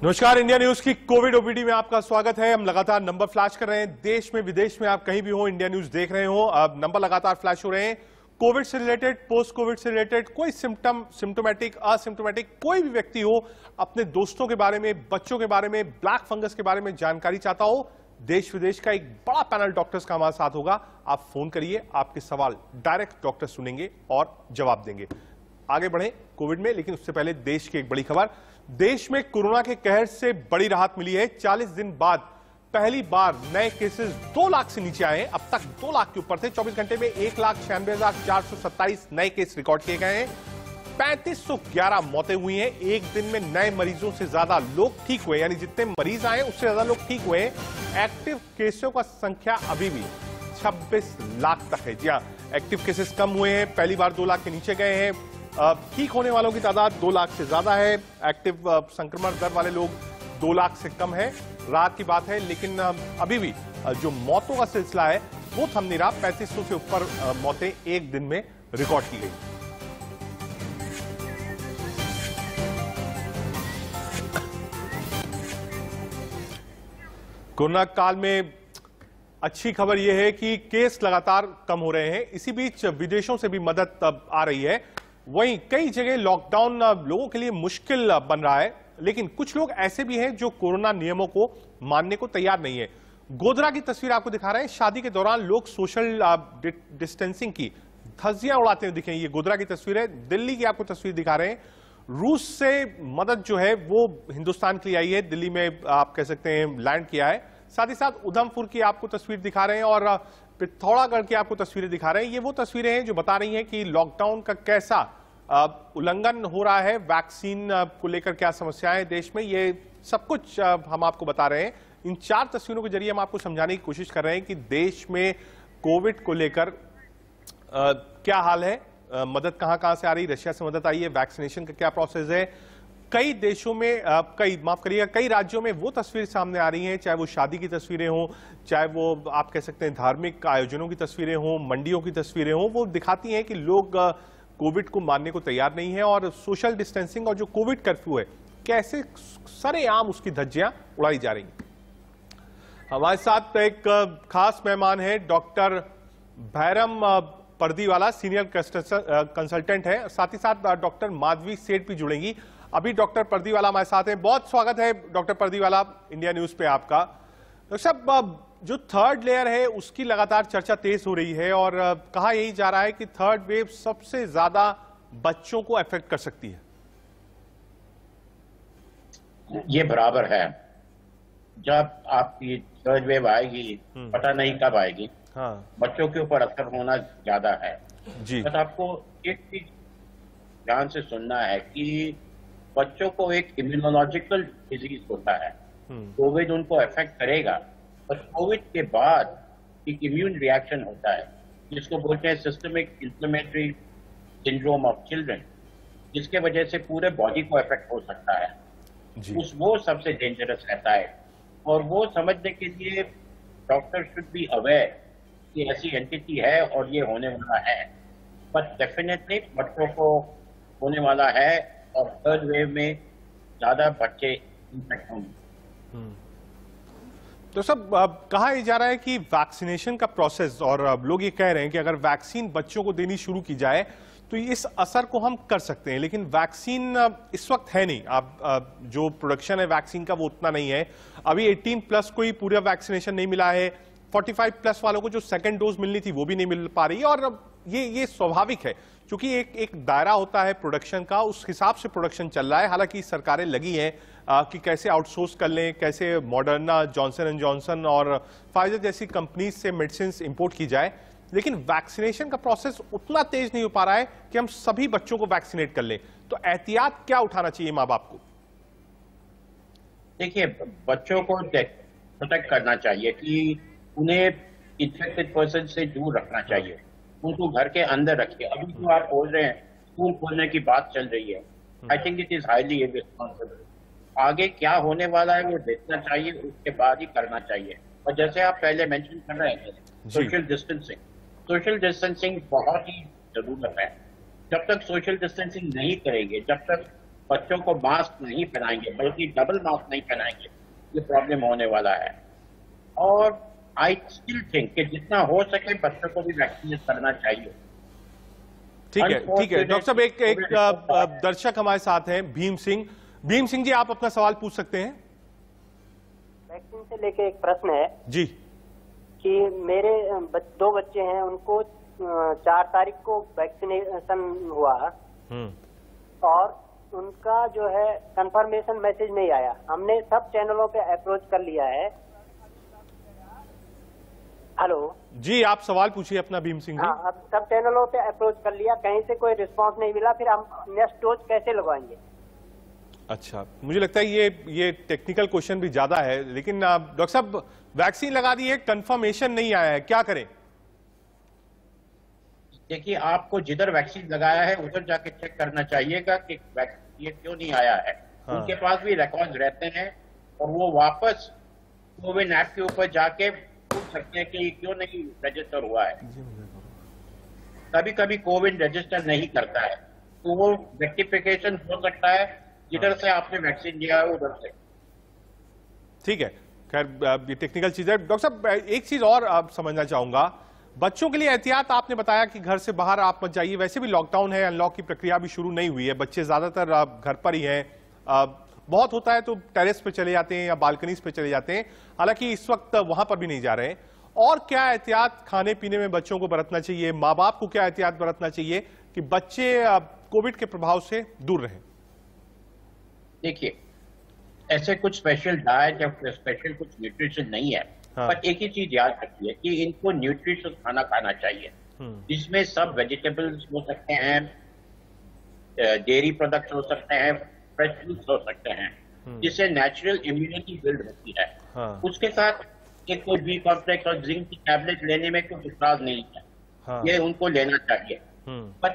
नमस्कार, India news की Covid OPD में आपका स्वागत है। हम लगातार नंबर फ्लैश कर रहे हैं। देश में विदेश में आप कहीं भी हो, इंडिया न्यूज देख रहे हो, अब नंबर लगातार फ्लैश हो रहे हैं। कोविड से रिलेटेड, पोस्ट कोविड से रिलेटेड, कोई सिम्टोमेटिक, असिम्टोमेटिक कोई भी व्यक्ति हो, अपने दोस्तों के बारे में, बच्चों के बारे में, ब्लैक फंगस के बारे में जानकारी चाहता हो, देश विदेश का एक बड़ा पैनल डॉक्टर्स का हमारे साथ होगा। आप फोन करिए, आपके सवाल डायरेक्ट डॉक्टर सुनेंगे और जवाब देंगे। आगे बढ़े कोविड में, लेकिन उससे पहले देश की एक बड़ी खबर। देश में कोरोना के कहर से बड़ी राहत मिली है। 40 दिन बाद पहली बार नए केसेस 2 लाख से नीचे आए हैं। अब तक 2 लाख के ऊपर थे। 24 घंटे में 1,96,427 नए केस रिकॉर्ड किए गए हैं। 3511 मौतें हुई हैं। एक दिन में नए मरीजों से ज्यादा लोग ठीक हुए, यानी जितने मरीज आए उससे ज्यादा लोग ठीक हुए। एक्टिव केसों का संख्या अभी भी 26 लाख तक है। जी हाँ, एक्टिव केसेस कम हुए हैं, पहली बार 2 लाख के नीचे गए हैं। ठीक होने वालों की तादाद 2 लाख से ज्यादा है। एक्टिव संक्रमण दर वाले लोग 2 लाख से कम है। राहत की बात है, लेकिन अभी भी जो मौतों का सिलसिला है वो थम नहीं रहा। 3500 से ऊपर मौतें एक दिन में रिकॉर्ड की गई। कोरोना काल में अच्छी खबर यह है कि केस लगातार कम हो रहे हैं। इसी बीच विदेशों से भी मदद आ रही है। वहीं कई जगह लॉकडाउन लोगों के लिए मुश्किल बन रहा है, लेकिन कुछ लोग ऐसे भी हैं जो कोरोना नियमों को मानने को तैयार नहीं है। गोधरा की तस्वीर आपको दिखा रहे हैं। शादी के दौरान लोग सोशल डिस्टेंसिंग की धज्जियां उड़ाते हुए दिखे। ये गोधरा की तस्वीर है। दिल्ली की आपको तस्वीर दिखा रहे हैं। रूस से मदद जो है वो हिंदुस्तान के लिए आई है। दिल्ली में आप कह सकते हैं लैंड किया है। साथ ही साथ उधमपुर की आपको तस्वीर दिखा रहे हैं और पिथौरागढ़ की आपको तस्वीरें दिखा रहे हैं। ये वो तस्वीरें हैं जो बता रही हैं कि लॉकडाउन का कैसा उल्लंघन हो रहा है, वैक्सीन को लेकर क्या समस्याएं देश में, ये सब कुछ हम आपको बता रहे हैं। इन 4 तस्वीरों के जरिए हम आपको समझाने की कोशिश कर रहे हैं कि देश में कोविड को लेकर क्या हाल है, मदद कहां कहां से आ रही। रशिया से मदद आई है, वैक्सीनेशन का क्या प्रोसेस है। कई देशों में कई राज्यों में वो तस्वीर सामने आ रही हैं, चाहे वो शादी की तस्वीरें हों, चाहे वो आप कह सकते हैं धार्मिक आयोजनों की तस्वीरें हों, मंडियों की तस्वीरें हों। वो दिखाती हैं कि लोग कोविड को मानने को तैयार नहीं है और सोशल डिस्टेंसिंग और जो कोविड कर्फ्यू है कैसे सरेआम उसकी धज्जियां उड़ाई जा रही हैं। हमारे साथ एक खास मेहमान है, डॉक्टर भैरम परदीवाला, सीनियर कंसल्टेंट है। साथ ही साथ डॉक्टर माधवी सेठ भी जुड़ेंगी। अभी डॉक्टर परदीवाला हमारे साथ हैं। बहुत स्वागत है डॉक्टर परदीवाला इंडिया न्यूज पे आपका। डॉक्टर साहब, जो थर्ड लेयर है उसकी लगातार चर्चा तेज हो रही है और कहा यही जा रहा है कि थर्ड वेव सबसे ज्यादा बच्चों को अफेक्ट कर सकती है। ये बराबर है। जब आपकी थर्ड वेव आएगी, पता नहीं कब आएगी। हाँ। बच्चों के ऊपर असर होना ज्यादा है जी। बस आपको एक चीज ध्यान से सुनना है कि बच्चों को एक इम्यूनोलॉजिकल डिजीज होता है। कोविड उनको अफेक्ट करेगा, और कोविड के बाद एक इम्यून रिएक्शन होता है जिसको बोलते हैं systemic inflammatory syndrome of children, जिसके वजह से पूरे बॉडी को अफेक्ट हो सकता है। वो सबसे डेंजरस रहता है, और वो समझने के लिए डॉक्टर शुड बी अवेयर कि ऐसी एंटिटी है और ये होने वाला है। बट डेफिनेटली बच्चों को होने वाला है, और थर्ड वेव में ज्यादा बच्चे इन्फेक्ट होंगे। तो सब कहा जा रहा है कि वैक्सीनेशन का प्रोसेस, और लोग ये कह रहे हैं कि अगर वैक्सीन बच्चों को देनी शुरू की जाए तो इस असर को हम कर सकते हैं, लेकिन वैक्सीन इस वक्त है नहीं। आप जो प्रोडक्शन है वैक्सीन का वो उतना नहीं है। अभी 18+ को ही पूरा वैक्सीनेशन नहीं मिला है। 45+ वालों को जो सेकेंड डोज मिलनी थी वो भी नहीं मिल पा रही है। और ये स्वाभाविक है, क्योंकि एक दायरा होता है प्रोडक्शन का, उस हिसाब से प्रोडक्शन चल रहा है। हालांकि सरकारें लगी हैं कि कैसे आउटसोर्स कर लें, कैसे मॉडर्ना, जॉनसन एंड जॉनसन और फाइजर जैसी कंपनीज से मेडिसिन इंपोर्ट की जाए, लेकिन वैक्सीनेशन का प्रोसेस उतना तेज नहीं हो पा रहा है कि हम सभी बच्चों को वैक्सीनेट कर लें। तो एहतियात क्या उठाना चाहिए माँ बाप को? देखिए, बच्चों को प्रोटेक्ट करना चाहिए कि उन्हें इन्फेक्टेड पर्सन से दूर रखना चाहिए, उनको घर के अंदर रखिए। अभी जो आप बोल रहे हैं स्कूल खोलने की बात चल रही है, I think it is highly irresponsible. आगे क्या होने वाला है वो देखना चाहिए, उसके बाद ही करना चाहिए। और जैसे आप पहले मेंशन कर रहे थे, सोशल डिस्टेंसिंग बहुत ही जरूरत है। जब तक सोशल डिस्टेंसिंग नहीं करेंगे, जब तक बच्चों को मास्क नहीं पहनाएंगे, बल्कि डबल मास्क नहीं पहनाएंगे, ये प्रॉब्लम होने वाला है। और आई स्टिल थिंक कि जितना हो सके बच्चों को भी वैक्सीनेट करना चाहिए। ठीक है, ठीक है। डॉक्टर साहब, एक दर्शक हमारे साथ हैं, भीम सिंह। भीम सिंह जी, आप अपना सवाल पूछ सकते हैं। वैक्सीन से लेके एक प्रश्न है जी कि मेरे 2 बच्चे हैं, उनको 4 तारीख को वैक्सीनेशन हुआ और उनका जो है कंफर्मेशन मैसेज नहीं आया। हमने सब चैनलों पे अप्रोच कर लिया है। हेलो जी, आप सवाल पूछिए अपना भीम सिंह जी। हाँ, अब सब चैनलों पे अप्रोच कर लिया, कहीं से कोई रिस्पांस नहीं मिला, फिर हम नेक्स्ट डोज कैसे लगवाएंगे? अच्छा, मुझे लगता है ये टेक्निकल क्वेश्चन भी ज्यादा है, लेकिन डॉक्टर साहब वैक्सीन लगा दी है, कंफर्मेशन नहीं आया है, क्या करें? देखिए, आपको जिधर वैक्सीन लगाया है उधर जाके चेक करना चाहिएगा कि ये क्यों नहीं आया है। हाँ। उनके पास भी रिकॉर्ड रहते हैं और वो वापस कोविन ऐप के ऊपर जाके पूछ सकते हैं कि ये क्यों नहीं रजिस्टर हुआ है। कभी कभी कोविन रजिस्टर नहीं करता है, तो वो रेक्टिफिकेशन हो सकता है जिधर से आपने वैक्सीन लिया है उधर से। ठीक है, खैर ये टेक्निकल चीज है। डॉक्टर साहब, एक चीज और आप समझना चाहूंगा, बच्चों के लिए एहतियात आपने बताया कि घर से बाहर आप मत जाइए, वैसे भी लॉकडाउन है, अनलॉक की प्रक्रिया भी शुरू नहीं हुई है, बच्चे ज्यादातर घर पर ही हैं, बहुत होता है तो टेरेस पे चले जाते हैं या बालकनीज पे चले जाते हैं, हालांकि इस वक्त वहां पर भी नहीं जा रहे हैं। और क्या एहतियात खाने पीने में बच्चों को बरतना चाहिए, माँ बाप को क्या एहतियात बरतना चाहिए कि बच्चे कोविड के प्रभाव से दूर रहें? देखिए, ऐसे कुछ स्पेशल डाइट या स्पेशल कुछ न्यूट्रिशन नहीं है। हाँ। पर एक ही चीज याद रखिए कि इनको न्यूट्रिशियस खाना खाना चाहिए, जिसमें सब वेजिटेबल्स हो सकते हैं, डेयरी प्रोडक्ट्स हो सकते हैं, फ्रेश फ्रूट्स हो सकते हैं, जिससे नेचुरल इम्यूनिटी बिल्ड होती है। हाँ। उसके साथ एक कोई बी कॉम्प्लेक्स और जिंक की टैबलेट लेने में कोई इतराज नहीं है। हाँ। ये उनको लेना चाहिए, बट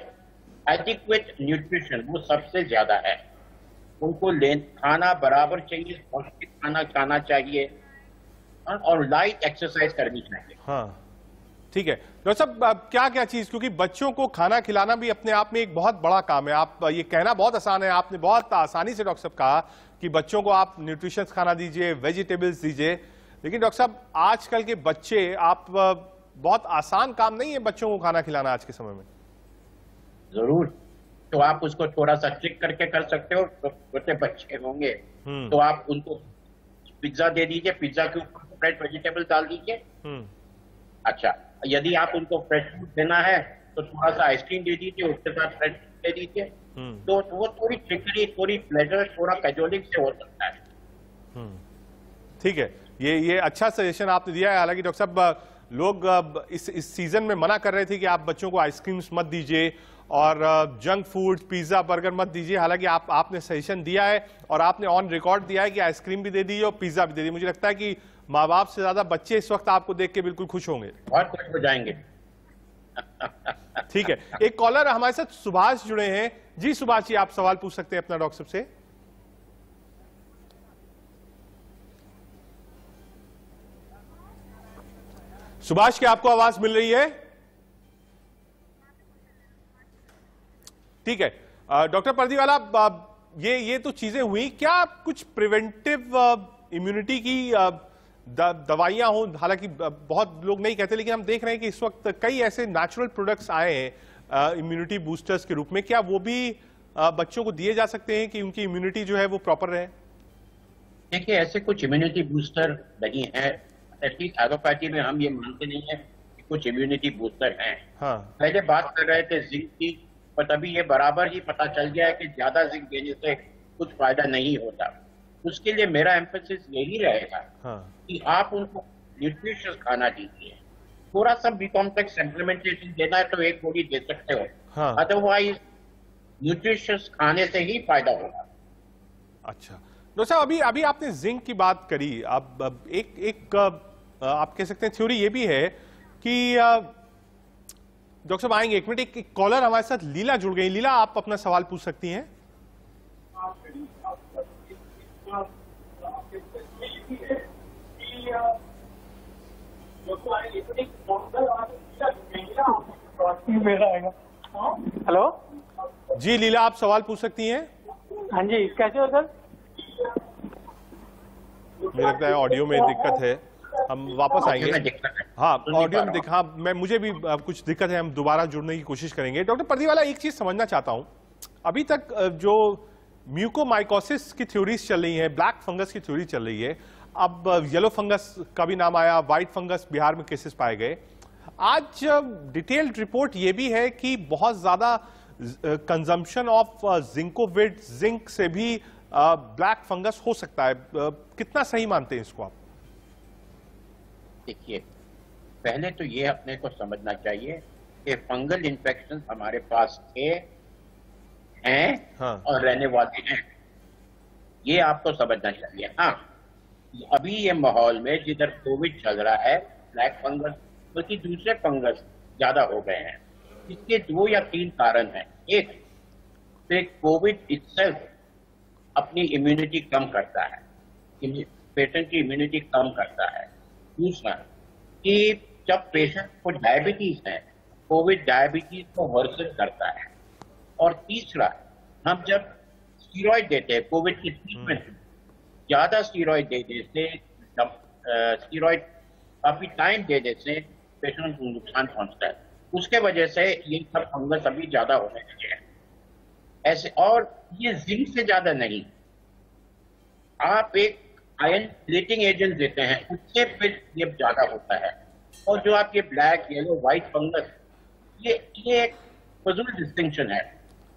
एडिक्वेट न्यूट्रिशन वो सबसे ज्यादा है। उनको खाना बराबर चाहिए, पौष्टिक खाना खाना चाहिए और लाइट एक्सरसाइज करनी चाहिए। हाँ, ठीक है। डॉक्टर साहब, क्या क्या चीज, क्योंकि बच्चों को खाना खिलाना भी अपने आप में एक बहुत बड़ा काम है। आप ये कहना बहुत आसान है, आपने बहुत आसानी से डॉक्टर साहब कहा कि बच्चों को आप न्यूट्रिशंस खाना दीजिए, वेजिटेबल्स दीजिए, लेकिन डॉक्टर साहब आजकल के बच्चे, आप बहुत आसान काम नहीं है बच्चों को खाना खिलाना आज के समय में। जरूर, तो आप उसको थोड़ा सा ट्रिक करके कर सकते हो। तो छोटे बच्चे होंगे तो आप उनको पिज्जा दे दीजिए, पिज्जा के ऊपर फ्रेश वेजिटेबल डाल दीजिए। अच्छा, यदि आप उनको फ्रेश फूड देना है तो थोड़ा सा आइसक्रीम दे दीजिए, उसके साथ फ्रेश फूड दे दीजिए। तो वो थोड़ी ट्रिकरी, थोड़ी प्लेजर, थोड़ा कैजुअलिंग से हो सकता है। ठीक है, ये अच्छा सजेशन आपने दिया है। हालांकि डॉक्टर साहब, लोग इस सीजन में मना कर रहे थे कि आप बच्चों को आइसक्रीम्स मत दीजिए और जंक फूड, पिज्जा, बर्गर मत दीजिए। हालांकि आपने सजेशन दिया है और आपने ऑन रिकॉर्ड दिया है कि आइसक्रीम भी दे दीजिए और पिज्जा भी दे दीजिए। मुझे लगता है कि माँ बाप से ज्यादा बच्चे इस वक्त आपको देख के बिल्कुल खुश होंगे, बहुत खुश हो जाएंगे। ठीक है, एक कॉलर हमारे साथ सुभाष जुड़े हैं। जी सुभाष जी, आप सवाल पूछ सकते हैं अपना डॉक्टर साहब से। सुभाष, क्या आपको आवाज मिल रही है? ठीक है, डॉक्टर परदीवाला, ये तो चीजें हुई, क्या कुछ प्रिवेंटिव इम्यूनिटी की दवाइयां हो? हालांकि बहुत लोग नहीं कहते, लेकिन हम देख रहे हैं कि इस वक्त कई ऐसे नेचुरल प्रोडक्ट्स आए हैं इम्यूनिटी बूस्टर्स के रूप में, क्या वो भी बच्चों को दिए जा सकते हैं कि उनकी इम्यूनिटी जो है वो प्रॉपर रहे? देखिए, ऐसे कुछ इम्यूनिटी बूस्टर नहीं है, एटलीस्ट एलोपैथी में हम ये मानते नहीं है कि कुछ इम्यूनिटी बूस्टर हैं। हाँ। पहले बात कर रहे थे जिंक की, पर अभी ये बराबर ही पता चल गया है कि ज्यादा जिंक देने से कुछ फायदा नहीं होता। उसके लिए मेरा एम्फेसिस यही रहेगा कि आप उनको न्यूट्रिशियस खाना दीजिए। थोड़ा सा बी कॉम्प्लेक्स सप्लीमेंटेशन देना है तो एक गोली दे सकते हो, अदरवाइज न्यूट्रिशियस खाने से ही फायदा होगा। अच्छा डॉक्टर साहब, अभी आपने जिंक की बात करी, अब एक आप कह सकते हैं थ्योरी ये भी है कि डॉक्टर साहब आएंगे एक मिनट, एक कॉलर हमारे साथ लीला जुड़ गई। लीला, आप अपना सवाल पूछ सकती हैं। हेलो जी लीला, आप सवाल पूछ सकती हैं। हाँ जी, कैसे हो सर? मुझे लगता है ऑडियो में दिक्कत है, हम वापस आएंगे। हाँ, ऑडियो में हाँ, मुझे भी कुछ दिक्कत है, हम दोबारा जुड़ने की कोशिश करेंगे। डॉक्टर परदीवाला, एक चीज समझना चाहता हूं, अभी तक जो म्यूकोमाइकोसिस की थ्योरीज चल रही है, ब्लैक फंगस की थ्योरी चल रही है, अब येलो फंगस का भी नाम आया, व्हाइट फंगस बिहार में केसेस पाए गए। आज डिटेल्ड रिपोर्ट ये भी है कि बहुत ज्यादा कंजम्पशन ऑफ जिंकोविट, जिंक से भी ब्लैक फंगस हो सकता है। कितना सही मानते हैं इसको आप? देखिए, पहले तो ये अपने को समझना चाहिए कि फंगल इन्फेक्शन हमारे पास थे, हैं, हाँ, और रहने वाले हैं, ये आपको समझना चाहिए। हाँ, अभी ये माहौल में जिधर कोविड चल रहा है, ब्लैक फंगस बल्कि दूसरे फंगस ज्यादा हो गए हैं। इसके 2 या 3 कारण हैं। एक, कोविड इटसेल्फ अपनी इम्यूनिटी कम करता है, पेशेंट की इम्यूनिटी कम करता है। दूसरा कि जब पेशेंट को डायबिटीज है, कोविड डायबिटीज को वर्सन करता है। और तीसरा, हम जब स्टीरॉइड देते हैं कोविड की ट्रीटमेंट, ज्यादा स्टीरॉइड देने से, स्टीरॉइड काफी टाइम देने से पेशेंट को नुकसान पहुंचता है। उसके वजह से ये सब फंगस अभी ज्यादा होने लगे हैं ऐसे। और ये जिंक से ज्यादा नहीं, आप एक आयरन प्लेटिंग एजेंट देते हैं, उससे फिर ये ज्यादा होता है। और जो आप ये ब्लैक, येलो, व्हाइट फंगस, ये एक फजूल डिस्टिंक्शन है।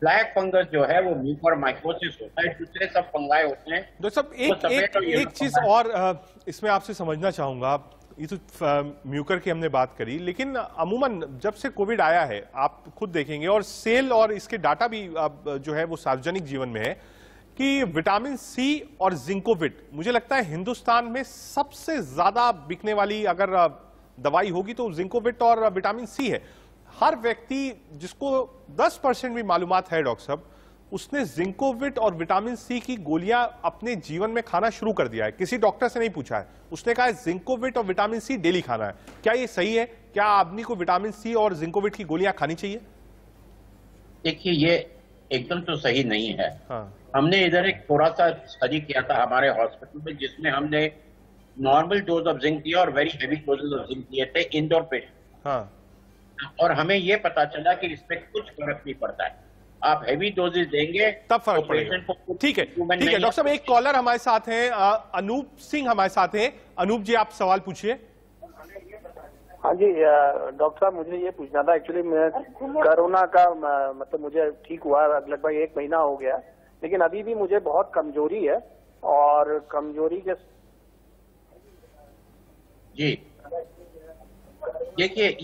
ब्लैक फंगस जो है वो म्यूकोमाइकोसिस होता है, दूसरे सब फंगाई होते हैं। डॉक्टर साहब, एक चीज और इसमें आपसे समझना चाहूंगा, ये तो म्यूकर की हमने बात करी, लेकिन अमूमन जब से कोविड आया है, आप खुद देखेंगे और सेल और इसके डाटा भी जो है वो सार्वजनिक जीवन में है कि विटामिन सी और जिंकोविट, मुझे लगता है हिंदुस्तान में सबसे ज्यादा बिकने वाली अगर दवाई होगी तो जिंकोविट और विटामिन सी है। हर व्यक्ति जिसको 10% भी मालूमात है डॉक्टर साहब, उसने जिंकोविट और विटामिन सी की गोलियां अपने जीवन में खाना शुरू कर दिया है। किसी डॉक्टर से नहीं पूछा है, उसने कहा है जिंकोविट और विटामिन सी डेली खाना है। क्या ये सही है? क्या आदमी को विटामिन सी और जिंकोविट की गोलियां खानी चाहिए? देखिए, ये एकदम तो सही नहीं है। हाँ। हमने इधर एक थोड़ा सा स्टडी किया था हमारे हॉस्पिटल में, जिसमें हमने नॉर्मल डोज ऑफ जिंक दिया और very heavy doses of zinc दिए थे इंडोर पेशेंट। हाँ। और हमें ये पता चला कि इसमें कुछ फर्क नहीं पड़ता है। आप हेवी डोजेज देंगे तब फर्क पड़ेगा। ठीक है, ठीक है। डॉक्टर साहब, एक कॉलर हमारे साथ हैं, अनूप सिंह हमारे साथ हैं। अनूप जी, आप सवाल पूछिए। हाँ जी डॉक्टर साहब, मुझे ये पूछना था, एक्चुअली मैं कोरोना का मतलब मुझे ठीक हुआ लगभग 1 महीना हो गया, लेकिन अभी भी मुझे बहुत कमजोरी है। और कमजोरी के जी देखिए,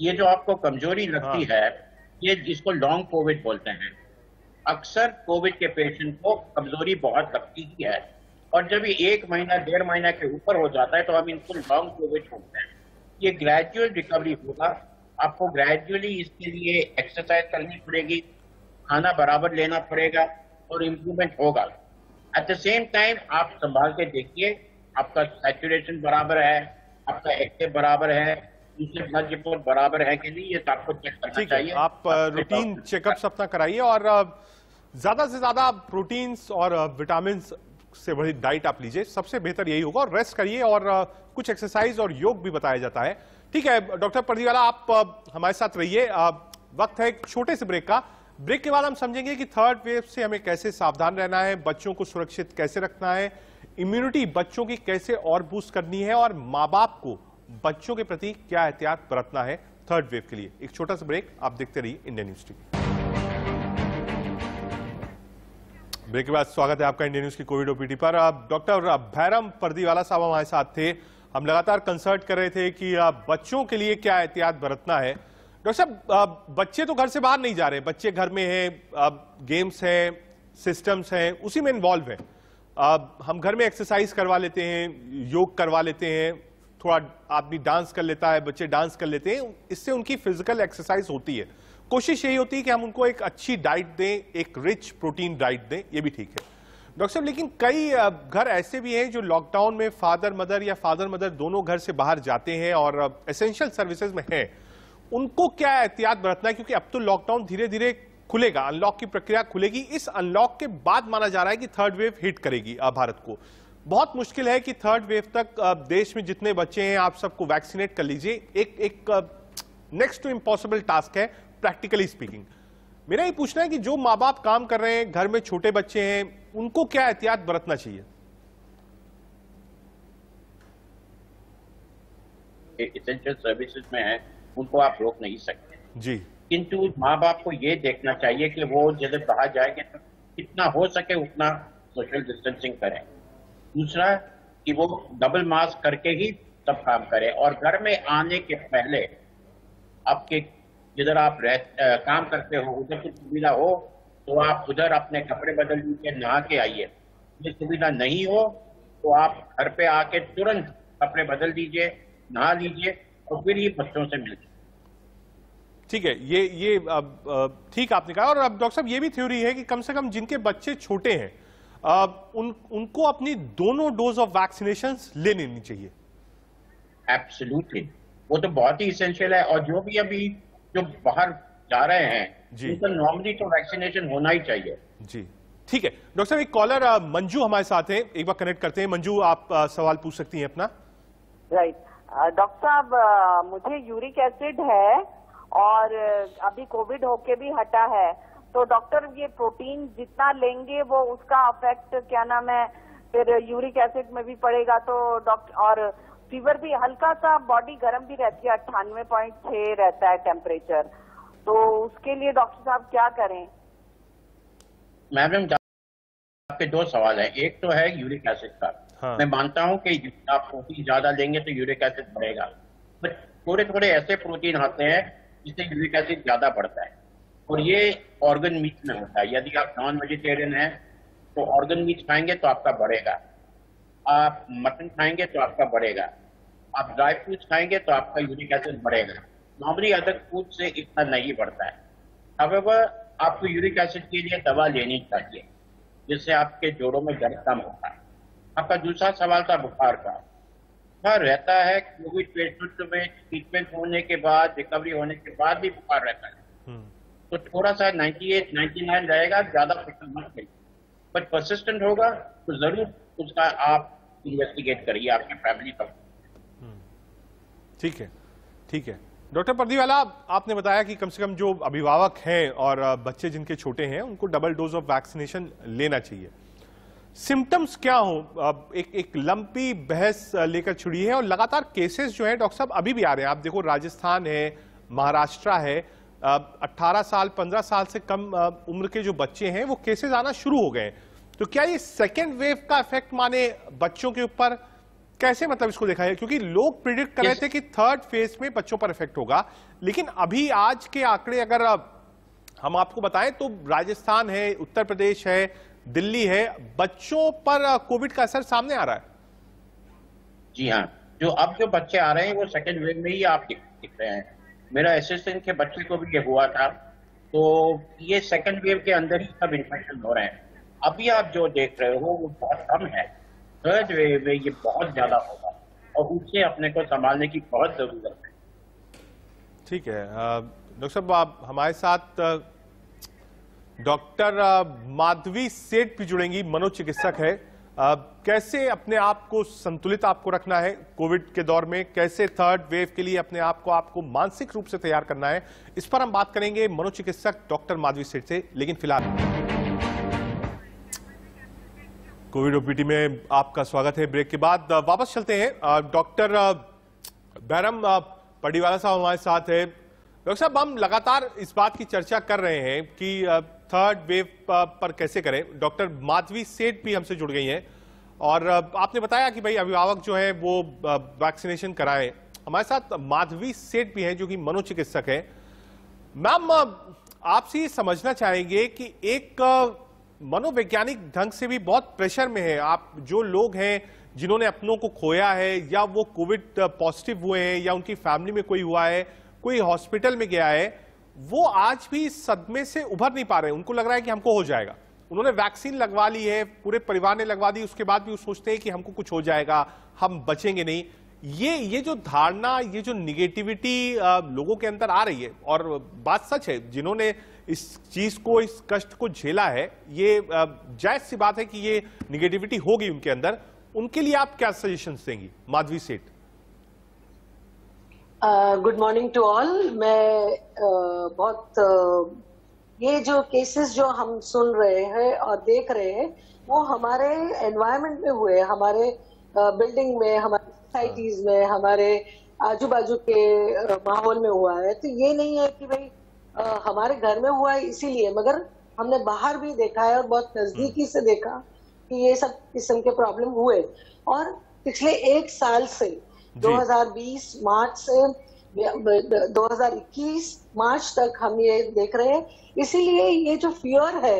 ये जो आपको कमजोरी लगती है, ये जिसको लॉन्ग कोविड बोलते हैं। अक्सर कोविड के पेशेंट को कमजोरी बहुत लगती ही है, और जब ये 1 महीना 1.5 महीना के ऊपर हो जाता है तो हम इनको लॉन्ग कोविड बोलते हैं। ये ग्रेजुअल रिकवरी होगा। आपको ग्रेजुअली इसके लिए एक्सरसाइज करनी पड़ेगी, खाना बराबर लेना पड़ेगा और इम्प्रूवमेंट होगा। एट द सेम टाइम आप संभाल के देखिए, आपका सैचुरेशन बराबर है, आपका एक्टिव बराबर है, दूसरे ब्लड रिपोर्ट बराबर है कि नहीं, ये आपको चेक करना चाहिए। आप रूटीन चेकअप्स अपना कराइए और ज्यादा से ज्यादा प्रोटीन्स और विटामिन से बड़ी डाइट आप लीजिए, सबसे बेहतर यही होगा। और रेस्ट करिए और कुछ एक्सरसाइज और योग भी बताया जाता है। ठीक है डॉक्टर परदीवाला, आप हमारे साथ रहिए। वक्त है एक छोटे से ब्रेक का। ब्रेक के बाद हम समझेंगे कि थर्ड वेव से हमें कैसे सावधान रहना है, बच्चों को सुरक्षित कैसे रखना है, इम्यूनिटी बच्चों की कैसे और बूस्ट करनी है, और मां बाप को बच्चों के प्रति क्या एहतियात बरतना है थर्ड वेव के लिए। एक छोटा सा ब्रेक, आप देखते रहिए इंडियन न्यूज टीवी। ब्रेक के बाद स्वागत है आपका इंडियन न्यूज की कोविड ओपीडी पर। डॉक्टर भैरम परदीवाला साहब हमारे साथ थे। हम लगातार कंसल्ट कर रहे थे कि बच्चों के लिए क्या एहतियात बरतना है। डॉक्टर साहब, बच्चे तो घर से बाहर नहीं जा रहे, बच्चे घर में हैं, गेम्स हैं, सिस्टम्स हैं, उसी में इन्वॉल्व है। हम घर में एक्सरसाइज करवा लेते हैं, योग करवा लेते हैं, थोड़ा आदमी डांस कर लेता है, बच्चे डांस कर लेते हैं, इससे उनकी फिजिकल एक्सरसाइज होती है। कोशिश यही होती है कि हम उनको एक अच्छी डाइट दें, एक रिच प्रोटीन डाइट दें, ये भी ठीक है डॉक्टर साहब। लेकिन कई घर ऐसे भी हैं जो लॉकडाउन में फादर मदर दोनों घर से बाहर जाते हैं और एसेंशियल सर्विसेज में हैं, उनको क्या एहतियात बरतना है? क्योंकि अब तो लॉकडाउन धीरे धीरे खुलेगा, अनलॉक की प्रक्रिया खुलेगी। इस अनलॉक के बाद माना जा रहा है कि थर्ड वेव हिट करेगी भारत को। बहुत मुश्किल है कि थर्ड वेव तक देश में जितने बच्चे हैं आप सबको वैक्सीनेट कर लीजिए। एक नेक्स्ट टू इम्पॉसिबल टास्क है प्रैक्टिकली स्पीकिंग। मेरा ये पूछना है कि जो माँ बाप काम कर रहे हैं, घर में छोटे बच्चे हैं, उनको क्या एहतियात बरतना चाहिए? एसेंशियल सर्विसेज में है, उनको आप रोक नहीं सकते जी, किंतु माँ बाप को ये देखना चाहिए कि वो जब बाहर जाएंगे तो जितना हो सके उतना सोशल डिस्टेंसिंग करें। दूसरा कि वो डबल मास्क करके ही सब काम करें, और घर में आने के पहले आपके जिधर आप काम करते हो उधर की सुविधा हो तो आप उधर अपने कपड़े बदल लीजिए, नहा के आइए। ये सुविधा नहीं हो तो आप घर पे आके तुरंत कपड़े बदल दीजिए, नहा लीजिए और फिर ये बच्चों से मिलिए। ठीक है, ये ठीक आपने कहा। और अब डॉक्टर साहब ये भी थ्योरी है कि कम से कम जिनके बच्चे छोटे हैं उनको अपनी दोनों डोज ऑफ वैक्सीनेशन ले लेनी चाहिए। एब्सोल्युटली, वो तो बहुत ही इसेंशियल है। और जो भी अभी जो बाहर जा रहे हैं उनको नॉर्मली तो वैक्सीनेशन होना ही चाहिए। जी ठीक है। डॉक्टर साहब एक कॉलर मंजू हमारे साथ है, एक बार कनेक्ट करते हैं। मंजू, आप सवाल पूछ सकती हैं अपना। राइट डॉक्टर साहब, मुझे यूरिक एसिड है और अभी कोविड होके भी हटा है, तो डॉक्टर ये प्रोटीन जितना लेंगे वो उसका अफेक्ट क्या नाम है फिर यूरिक एसिड में भी पड़ेगा? तो डॉक्टर, और फीवर भी हल्का सा, बॉडी गर्म भी रहती है, 98.6 रहता है टेम्परेचर, तो उसके लिए डॉक्टर साहब क्या करें? मैडम आपके दो सवाल हैं। एक तो है यूरिक एसिड का। हाँ। मैं मानता हूं कि आप प्रोटीन ज्यादा लेंगे तो यूरिक एसिड बढ़ेगा, बट थोड़े थोड़े ऐसे प्रोटीन आते हैं जिससे यूरिक एसिड ज्यादा बढ़ता है, और ये ऑर्गन मीट में होता है। यदि आप नॉन वेजिटेरियन हैं तो ऑर्गन मीट खाएंगे तो आपका बढ़ेगा, आप मटन खाएंगे तो आपका बढ़ेगा, आप ड्राई फ्रूट्स खाएंगे तो आपका यूरिक एसिड बढ़ेगा। नॉर्मली अदर फूड से इतना नहीं बढ़ता है। हाउएवर आपको यूरिक एसिड के लिए दवा लेनी चाहिए जिससे आपके जोड़ों में दर्द कम होता है। आपका दूसरा सवाल था बुखार का। बुखार रहता है, कोविड पेशेंट में ट्रीटमेंट होने के बाद, रिकवरी होने के बाद भी बुखार रहता है, तो थोड़ा सा 98, 99 रहेगा, ज्यादा प्रेशर मत करिए। बट परसिस्टेंट होगा तो जरूर उसका आप इन्वेस्टिगेट करिए आपकी फैमिली का। ठीक है, ठीक है। डॉक्टर पर्दीवाला, आपने बताया कि कम से कम जो अभिभावक हैं और बच्चे जिनके छोटे हैं उनको डबल डोज ऑफ वैक्सीनेशन लेना चाहिए। सिम्टम्स क्या हो? एक लंबी बहस लेकर छुड़ी है और लगातार केसेस जो है डॉक्टर साहब अभी भी आ रहे हैं। आप देखो, राजस्थान है, महाराष्ट्र है, 18 साल 15 साल से कम उम्र के जो बच्चे हैं वो केसेस आना शुरू हो गए। तो क्या ये सेकेंड वेव का इफेक्ट माने बच्चों के ऊपर? कैसे मतलब इसको देखा है? क्योंकि लोग प्रिडिक्ट कर रहे थे कि थर्ड फेज में बच्चों पर इफेक्ट होगा, लेकिन अभी आज के आंकड़े अगर हम आपको बताएं तो राजस्थान है, उत्तर प्रदेश है, दिल्ली है, बच्चों पर कोविड का असर सामने आ रहा है। जी हाँ, जो बच्चे आ रहे हैं वो सेकेंड वेव में ही आप दिख रहे हैं। मेरा असिस्टेंट के बच्चे को भी ये हुआ था, तो ये सेकेंड वेव के अंदर ही सब इन्फेक्शन हो रहे हैं। अभी आप जो देख रहे हो वो बहुत कम है, थर्ड वेव में ये बहुत ज्यादा होगा और उससे अपने को संभालने की बहुत जरूरत है। ठीक है डॉक्टर साहब, आप हमारे साथ डॉक्टर माधवी सेठ भी जुड़ेंगी, मनोचिकित्सक है। कैसे अपने आप को संतुलित आपको रखना है कोविड के दौर में, कैसे थर्ड वेव के लिए अपने आप को मानसिक रूप से तैयार करना है, इस पर हम बात करेंगे मनोचिकित्सक डॉक्टर माधवी सेठ से। लेकिन फिलहाल कोविड ओपीडी में आपका स्वागत है। ब्रेक के बाद वापस चलते हैं। डॉक्टर बैरम पर्दीवाला साहब हमारे साथ है। डॉक्टर साहब, हम लगातार इस बात की चर्चा कर रहे हैं कि थर्ड वेव पर कैसे करें। डॉक्टर माधवी सेठ भी हमसे जुड़ गई हैं और आपने बताया कि भाई अभिभावक जो है वो वैक्सीनेशन कराएं। हमारे साथ माधवी सेठ भी हैं जो कि मनोचिकित्सक है। मैम, आपसे ये समझना चाहेंगे कि एक मनोवैज्ञानिक ढंग से भी बहुत प्रेशर में है आप, जो लोग हैं जिन्होंने अपनों को खोया है या वो कोविड पॉजिटिव हुए हैं या उनकी फैमिली में कोई हुआ है, कोई हॉस्पिटल में गया है, वो आज भी सदमे से उभर नहीं पा रहे। उनको लग रहा है कि हमको हो जाएगा। उन्होंने वैक्सीन लगवा ली है, पूरे परिवार ने लगवा दी, उसके बाद भी वो सोचते हैं कि हमको कुछ हो जाएगा, हम बचेंगे नहीं। ये जो धारणा, ये जो निगेटिविटी लोगों के अंदर आ रही है, और बात सच है, जिन्होंने इस चीज को, इस कष्ट को झेला है, ये जायज सी बात है कि ये निगेटिविटी होगी उनके अंदर। उनके लिए आप क्या सजेशंस देंगी, Madhavi Seth? Good morning to all. मैं ये जो केसेस जो हम सुन रहे हैं और देख रहे हैं, वो हमारे एनवायरनमेंट में हुए, हमारे बिल्डिंग में, हमारे सोसाइटीज में, हमारे आजू बाजू के माहौल में हुआ है। तो ये नहीं है कि भाई हमारे घर में हुआ है इसीलिए, मगर हमने बाहर भी देखा है और बहुत नजदीकी से देखा कि ये सब किस्म के प्रॉब्लम हुए। और पिछले एक साल से 2020 मार्च से 2021 मार्च तक हम ये देख रहे हैं। इसीलिए ये जो फियर है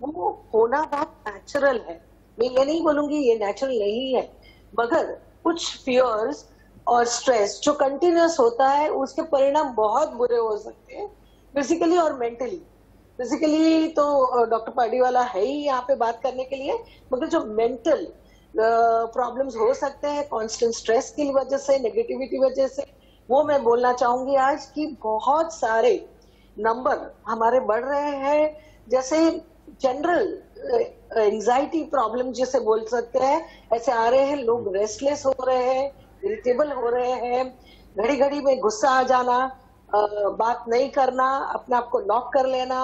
वो होना बहुत नेचुरल है। मैं ये नहीं बोलूंगी ये नेचुरल नहीं है, मगर कुछ फियर्स और स्ट्रेस जो कंटिन्यूअस होता है उसके परिणाम बहुत बुरे हो सकते हैं, फिजिकली और मेंटली। फिजिकली तो डॉक्टर पार्डीवाला है ही यहाँ पे बात करने के लिए, मगर जो मेंटल प्रॉब्लम्स हो सकते हैं कांस्टेंट स्ट्रेस की वजह से, नेगेटिविटी वजह से, वो मैं बोलना चाहूंगी आज कि बहुत सारे नंबर हमारे बढ़ रहे हैं। जैसे जनरल एंजाइटी प्रॉब्लम जिसे बोल सकते हैं, ऐसे आ रहे हैं। लोग रेस्टलेस हो रहे हैं, इरिटेबल हो रहे हैं, घड़ी घड़ी में गुस्सा आ जाना, बात नहीं करना, अपने आप को लॉक कर लेना,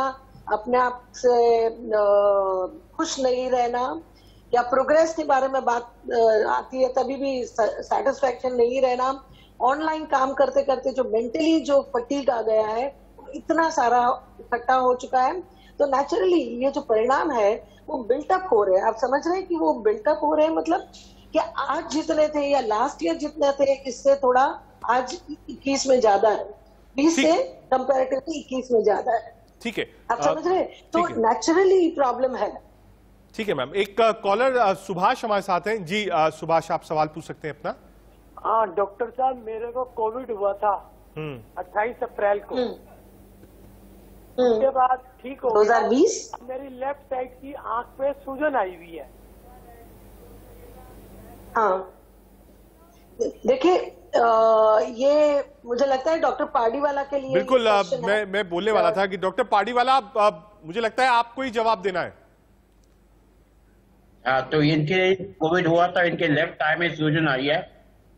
अपने आप से खुश नहीं रहना, या प्रोग्रेस के बारे में बात आती है तभी भी सेटिस्फैक्शन नहीं रहना। ऑनलाइन काम करते करते जो मेंटली जो फटीग आ गया है, इतना सारा इकट्ठा हो चुका है। तो नेचुरली ये जो परिणाम है वो बिल्टअप हो रहे हैं। आप समझ रहे हैं कि वो बिल्टअप हो रहे हैं, मतलब कि आज जितने थे या लास्ट ईयर जितने थे, इससे थोड़ा आज 21 में ज्यादा है, 20 से कंपैरेटिवली 21 में ज्यादा है। ठीक है, आप समझ रहे हैं? तो नेचुरली प्रॉब्लम है। ठीक है मैम। एक कॉलर सुभाष हमारे साथ हैं जी। सुभाष, आप सवाल पूछ सकते हैं अपना। हाँ डॉक्टर साहब, मेरे को कोविड हुआ था 28 अप्रैल को। उसके बाद ठीक हो 2020। मेरी लेफ्ट साइड की आंख पे सूजन आई हुई है। हाँ देखिए, ये मुझे लगता है डॉक्टर पार्डीवाला के लिए बिल्कुल मैं बोलने वाला था कि डॉक्टर पार्डीवाला, मुझे लगता है आपको ही जवाब देना है। हाँ, तो इनके कोविड हुआ था, इनके लेफ्ट आई में सूजन आई है,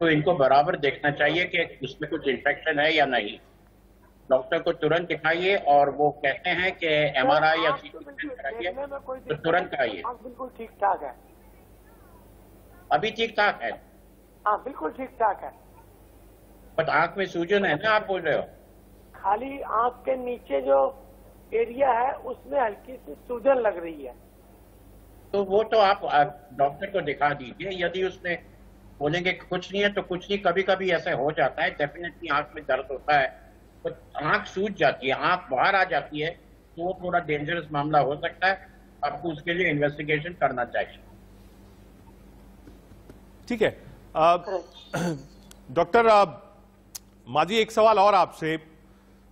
तो इनको बराबर देखना चाहिए कि उसमें कुछ इन्फेक्शन है या नहीं। डॉक्टर को तुरंत दिखाइए, और वो कहते हैं कि MRI या CT स्कैन कराइए तो तुरंत कराइए। बिल्कुल ठीक ठाक है, अभी ठीक ठाक है। हाँ बिल्कुल ठीक ठाक है, बट आंख में सूजन है ना, आप बोल रहे हो? खाली आंख के नीचे जो एरिया है उसमें हल्की सी सूजन लग रही है। तो वो तो आप डॉक्टर को दिखा दीजिए। यदि उसने बोलेंगे कुछ नहीं है तो कुछ नहीं। कभी कभी ऐसा हो जाता है, डेफिनेटली आंख में दर्द होता है, तो आंख सूज जाती है, आंख बाहर आ जाती है, तो वो थोड़ा डेंजरस मामला हो सकता है। आपको उसके लिए इन्वेस्टिगेशन करना चाहिए। ठीक है डॉक्टर माजी, एक सवाल और आपसे।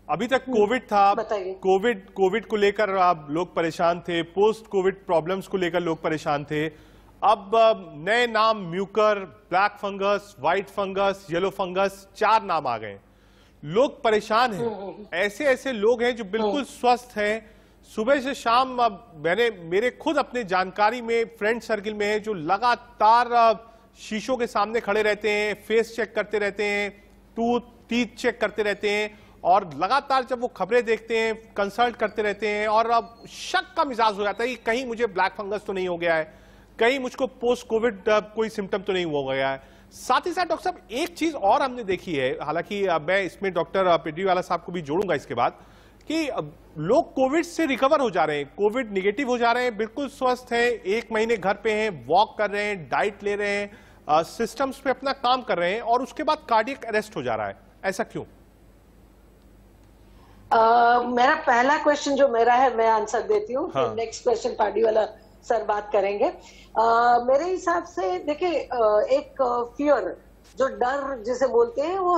अभी तक कोविड था, कोविड को लेकर लोग परेशान थे, पोस्ट कोविड प्रॉब्लम्स को लेकर लोग परेशान थे। अब नए नाम Mucor, black fungus, white fungus, yellow fungus, 4 नाम आ गए। लोग परेशान हैं। ऐसे ऐसे लोग हैं जो बिल्कुल स्वस्थ हैं, सुबह से शाम। मेरे खुद अपने जानकारी में, फ्रेंड सर्किल में है जो लगातार शीशों के सामने खड़े रहते हैं, फेस चेक करते रहते हैं, टीथ चेक करते रहते हैं, और लगातार जब वो खबरें देखते हैं कंसल्ट करते रहते हैं, और अब शक का मिजाज हो जाता है कि कहीं मुझे ब्लैक फंगस तो नहीं हो गया है, कहीं मुझको पोस्ट कोविड कोई सिम्टम तो नहीं हो गया है। साथ ही साथ डॉक्टर साहब एक चीज और हमने देखी है, हालांकि मैं इसमें डॉक्टर पार्डीवाला साहब को भी जोड़ूंगा इसके बाद, कि लोग कोविड से रिकवर हो जा रहे हैं, कोविड निगेटिव हो जा रहे हैं, बिल्कुल स्वस्थ हैं, 1 महीने घर पे हैं, वॉक कर रहे हैं, डाइट ले रहे हैं, सिस्टम्स पे अपना काम कर रहे हैं, और उसके बाद कार्डियक अरेस्ट हो जा रहा है। ऐसा क्यों? मेरा पहला क्वेश्चन जो मेरा है मैं आंसर देती हूँ, हाँ। फिर नेक्स्ट क्वेश्चन पार्डीवाला सर बात करेंगे। मेरे हिसाब से देखिए, एक फियर, जो डर जिसे बोलते हैं, वो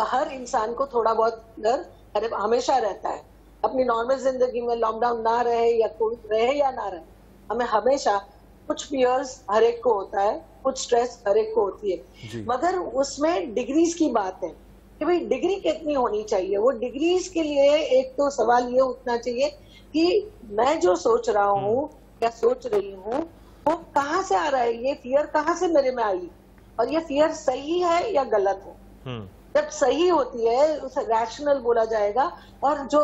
हर इंसान को थोड़ा बहुत डर हमेशा रहता है। अपनी नॉर्मल जिंदगी में लॉकडाउन ना रहे या कोविड रहे या ना रहे, हमें हमेशा कुछ फियर्स हर एक को होता है। कुछ स्ट्रेस हर एक को होती है, मगर उसमें डिग्रीज की बात है कि भाई डिग्री कितनी होनी चाहिए। वो डिग्रीज के लिए एक तो सवाल ये उठना चाहिए कि मैं जो सोच रहा हूँ या सोच रही हूँ वो कहाँ से आ रहा है, ये फियर कहाँ से मेरे में आई, और ये फियर सही है या गलत है। जब सही होती है उसे रैशनल बोला जाएगा, और जो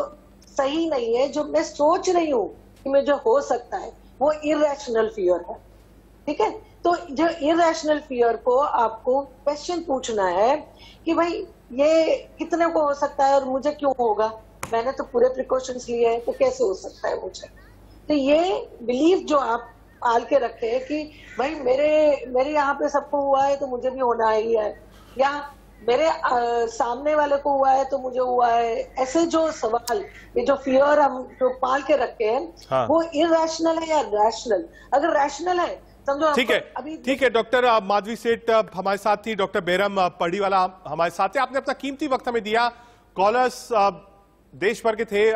सही नहीं है, जो मैं सोच रही हूँ कि मैं जो हो सकता है, वो इरैशनल फियर है। ठीक है, तो जो इरैशनल फियर को आपको क्वेश्चन पूछना है कि भाई ये कितने को हो सकता है और मुझे क्यों होगा, मैंने तो पूरे प्रिकॉशंस लिए हैं, तो कैसे हो सकता है मुझे। तो ये बिलीफ जो आप पाल के रखे हैं कि भाई मेरे यहाँ पे सबको हुआ है तो मुझे भी होना ही है, या मेरे सामने वाले को हुआ है तो मुझे हुआ है, ऐसे जो सवाल, ये जो फियर हम जो पाल के रखे हैं वो इरैशनल है या रैशनल। अगर रैशनल है समझो, ठीक है, ठीक है। डॉक्टर माधवी सेठ हमारे साथ थी, डॉक्टर बेरम पढ़ीवाला हमारे साथ थे। आपने अपना कीमती वक्त हमें दिया। कॉलर्स देश भर के थे,